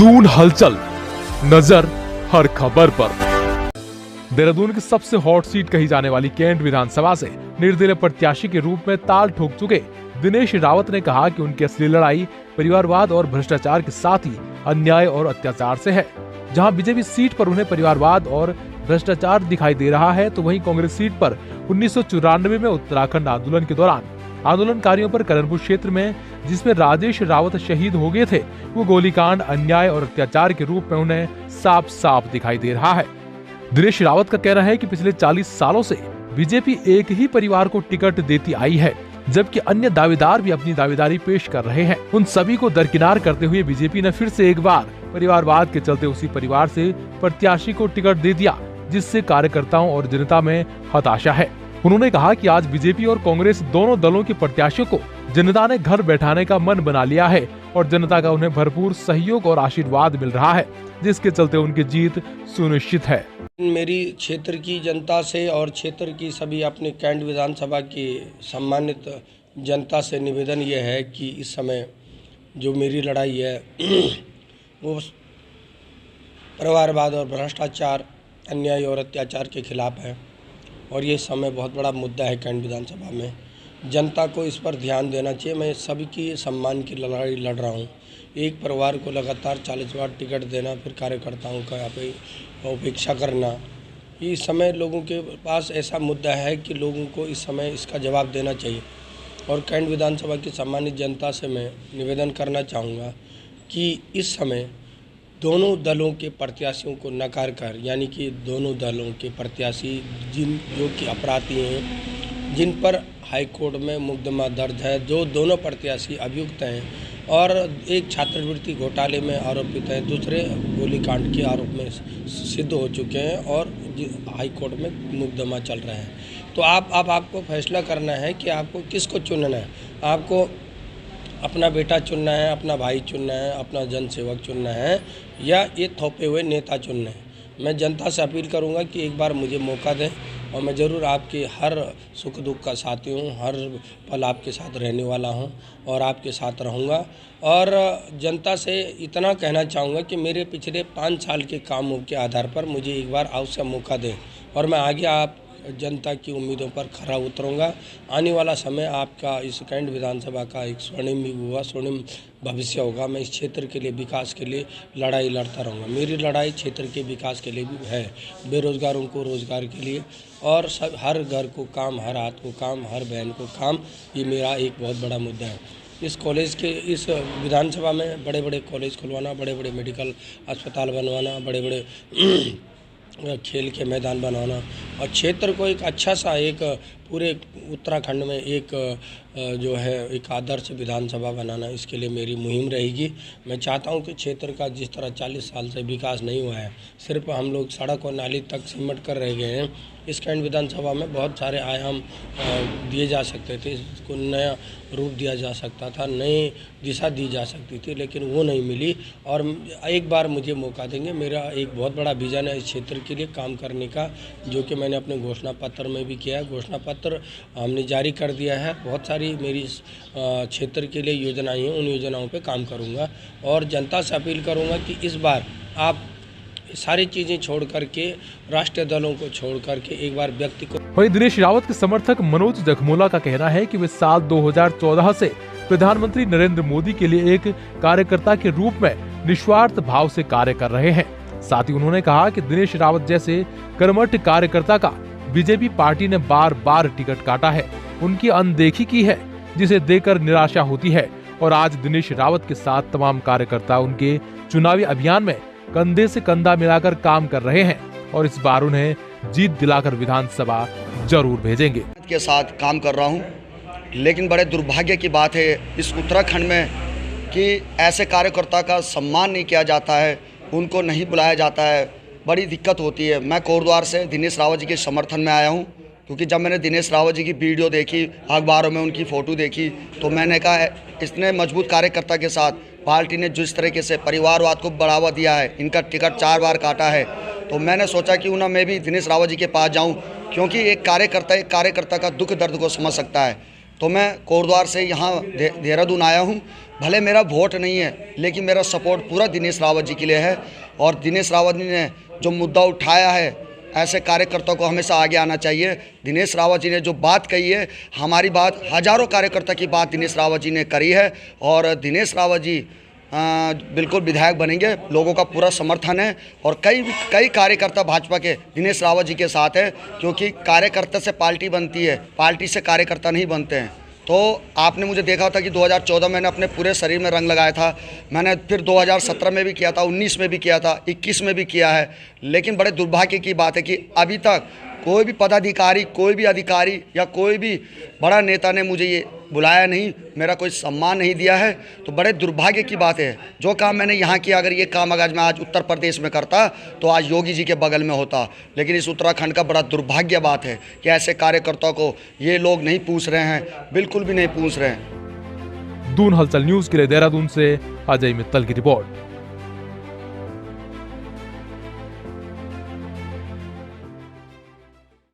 दून हलचल, नजर हर खबर पर। देहरादून की सबसे हॉट सीट कही जाने वाली कैंट विधानसभा से निर्दलीय प्रत्याशी के रूप में ताल ठोक चुके दिनेश रावत ने कहा कि उनकी असली लड़ाई परिवारवाद और भ्रष्टाचार के साथ ही अन्याय और अत्याचार से है। जहां बीजेपी सीट पर उन्हें परिवारवाद और भ्रष्टाचार दिखाई दे रहा है, तो वहीं कांग्रेस सीट पर 1994 में उत्तराखंड आंदोलन के दौरान आंदोलनकारियों पर करणपुर क्षेत्र में जिसमें राजेश रावत शहीद हो गए थे, वो गोलीकांड अन्याय और अत्याचार के रूप में उन्हें साफ साफ दिखाई दे रहा है। दिनेश रावत का कहना है कि पिछले 40 सालों से बीजेपी एक ही परिवार को टिकट देती आई है, जबकि अन्य दावेदार भी अपनी दावेदारी पेश कर रहे हैं। उन सभी को दरकिनार करते हुए बीजेपी ने फिर से एक बार परिवारवाद के चलते उसी परिवार से प्रत्याशी को टिकट दे दिया, जिससे कार्यकर्ताओं और जनता में हताशा है। उन्होंने कहा कि आज बीजेपी और कांग्रेस दोनों दलों के प्रत्याशियों को जनता ने घर बैठाने का मन बना लिया है और जनता का उन्हें भरपूर सहयोग और आशीर्वाद मिल रहा है, जिसके चलते उनकी जीत सुनिश्चित है। मेरी क्षेत्र की जनता से और क्षेत्र की सभी अपने कैंट विधानसभा की सम्मानित जनता से निवेदन यह है कि इस समय जो मेरी लड़ाई है वो परिवारवाद और भ्रष्टाचार, अन्याय और अत्याचार के खिलाफ है और ये समय बहुत बड़ा मुद्दा है कैंट विधानसभा में। जनता को इस पर ध्यान देना चाहिए। मैं सभी की सम्मान की लड़ाई लड़ रहा हूँ। एक परिवार को लगातार 40 बार टिकट देना, फिर कार्यकर्ताओं का उपेक्षा करना, इस समय लोगों के पास ऐसा मुद्दा है कि लोगों को इस समय इसका जवाब देना चाहिए। और कैंट विधानसभा की सम्मानित जनता से मैं निवेदन करना चाहूँगा कि इस समय दोनों दलों के प्रत्याशियों को नकार कर, यानी कि दोनों दलों के प्रत्याशी जो कि अपराधी हैं, जिन पर हाई कोर्ट में मुकदमा दर्ज है, जो दोनों प्रत्याशी अभियुक्त हैं और एक छात्रवृत्ति घोटाले में आरोपित हैं, दूसरे गोलीकांड के आरोप में सिद्ध हो चुके हैं और हाई कोर्ट में मुकदमा चल रहा है। तो आपको फैसला करना है कि आपको किसको चुनना है। आपको अपना बेटा चुनना है, अपना भाई चुनना है, अपना जनसेवक चुनना है, या ये थोपे हुए नेता चुनना है। मैं जनता से अपील करूंगा कि एक बार मुझे मौका दें और मैं ज़रूर आपके हर सुख दुख का साथी हूँ, हर पल आपके साथ रहने वाला हूँ और आपके साथ रहूँगा। और जनता से इतना कहना चाहूँगा कि मेरे पिछले 5 साल के कामों के आधार पर मुझे एक बार अवश्य मौका दें और मैं आगे आप जनता की उम्मीदों पर खरा उतरूँगा। आने वाला समय आपका इस कैंट विधानसभा का एक स्वर्णिम भविष्य होगा। मैं इस क्षेत्र के लिए, विकास के लिए लड़ाई लड़ता रहूँगा। मेरी लड़ाई क्षेत्र के विकास के लिए भी है, बेरोजगारों को रोजगार के लिए और सब हर घर को काम, हर हाथ को काम, हर बहन को काम, ये मेरा एक बहुत बड़ा मुद्दा है। इस विधानसभा में बड़े बड़े कॉलेज खुलवाना, बड़े बड़े मेडिकल अस्पताल बनवाना, बड़े बड़े खेल के मैदान बनाना और क्षेत्र को एक अच्छा सा, एक पूरे उत्तराखंड में एक जो है एक आदर्श विधानसभा बनाना, इसके लिए मेरी मुहिम रहेगी। मैं चाहता हूं कि क्षेत्र का जिस तरह 40 साल से विकास नहीं हुआ है, सिर्फ हम लोग सड़क और नाली तक सिमट कर रह गए हैं। इस कैंट विधानसभा में बहुत सारे आयाम दिए जा सकते थे, इसको नया रूप दिया जा सकता था, नई दिशा दी जा सकती थी, लेकिन वो नहीं मिली। और एक बार मुझे मौका देंगे। मेरा एक बहुत बड़ा विजन है इस क्षेत्र के लिए काम करने का, जो कि मैंने अपने घोषणा पत्र में भी किया है। घोषणा पत्र हमने जारी कर दिया है। बहुत सारी मेरी क्षेत्र के लिए योजनाएं हैं, उन योजनाओं पे काम करूंगा और जनता से अपील करूंगा कि इस बार आप सारी चीजें छोड़ करके, राष्ट्रीय दलों को छोड़ करके एक बार व्यक्ति को। वहीं दिनेश रावत के समर्थक मनोज जखमोला का कहना है कि वे साल 2014 से प्रधानमंत्री नरेंद्र मोदी के लिए एक कार्यकर्ता के रूप में निस्वार्थ भाव से कार्य कर रहे हैं। साथ ही उन्होंने कहा कि दिनेश रावत जैसे कर्मठ कार्यकर्ता का बीजेपी पार्टी ने बार बार टिकट काटा है, उनकी अनदेखी की है, जिसे देकर निराशा होती है। और आज दिनेश रावत के साथ तमाम कार्यकर्ता उनके चुनावी अभियान में कंधे से कंधा मिलाकर काम कर रहे हैं और इस बार उन्हें जीत दिलाकर विधानसभा जरूर भेजेंगे। के साथ काम कर रहा हूं, लेकिन बड़े दुर्भाग्य की बात है इस उत्तराखंड में कि ऐसे कार्यकर्ता का सम्मान नहीं किया जाता है, उनको नहीं बुलाया जाता है, बड़ी दिक्कत होती है। मैं कोटद्वार से दिनेश रावत जी के समर्थन में आया हूं, क्योंकि जब मैंने दिनेश रावत जी की वीडियो देखी, अखबारों में उनकी फ़ोटो देखी, तो मैंने कहा इतने मजबूत कार्यकर्ता के साथ पार्टी ने जिस तरीके से परिवारवाद को बढ़ावा दिया है, इनका टिकट 4 बार काटा है, तो मैंने सोचा क्यों ना मैं भी दिनेश रावत जी के पास जाऊं, क्योंकि एक कार्यकर्ता का दुख दर्द को समझ सकता है। तो मैं कोटद्वार से यहाँ देहरादून आया हूँ। भले मेरा वोट नहीं है, लेकिन मेरा सपोर्ट पूरा दिनेश रावत जी के लिए है। और दिनेश रावत जी ने जो मुद्दा उठाया है, ऐसे कार्यकर्ताओं को हमेशा आगे आना चाहिए। दिनेश रावत जी ने जो बात कही है, हमारी बात, हजारों कार्यकर्ता की बात दिनेश रावत जी ने करी है। और दिनेश रावत जी बिल्कुल विधायक बनेंगे, लोगों का पूरा समर्थन है। और कई कार्यकर्ता भाजपा के दिनेश रावत जी के साथ है, क्योंकि कार्यकर्ता से पार्टी बनती है, पार्टी से कार्यकर्ता नहीं बनते हैं। तो आपने मुझे देखा था कि 2014 मैंने अपने पूरे शरीर में रंग लगाया था, मैंने फिर 2017 में भी किया था, 19 में भी किया था, 21 में भी किया है। लेकिन बड़े दुर्भाग्य की बात है कि अभी तक कोई भी पदाधिकारी, कोई भी अधिकारी या कोई भी बड़ा नेता ने मुझे ये बुलाया नहीं, मेरा कोई सम्मान नहीं दिया है। तो बड़े दुर्भाग्य की बात है। जो काम मैंने यहाँ किया, अगर ये काम अगर मैं आज उत्तर प्रदेश में करता तो आज योगी जी के बगल में होता। लेकिन इस उत्तराखंड का बड़ा दुर्भाग्य बात है कि ऐसे कार्यकर्ताओं को ये लोग नहीं पूछ रहे हैं, बिल्कुल भी नहीं पूछ रहे हैं। दून हलचल न्यूज के लिए देहरादून से अजय मित्तल की रिपोर्ट।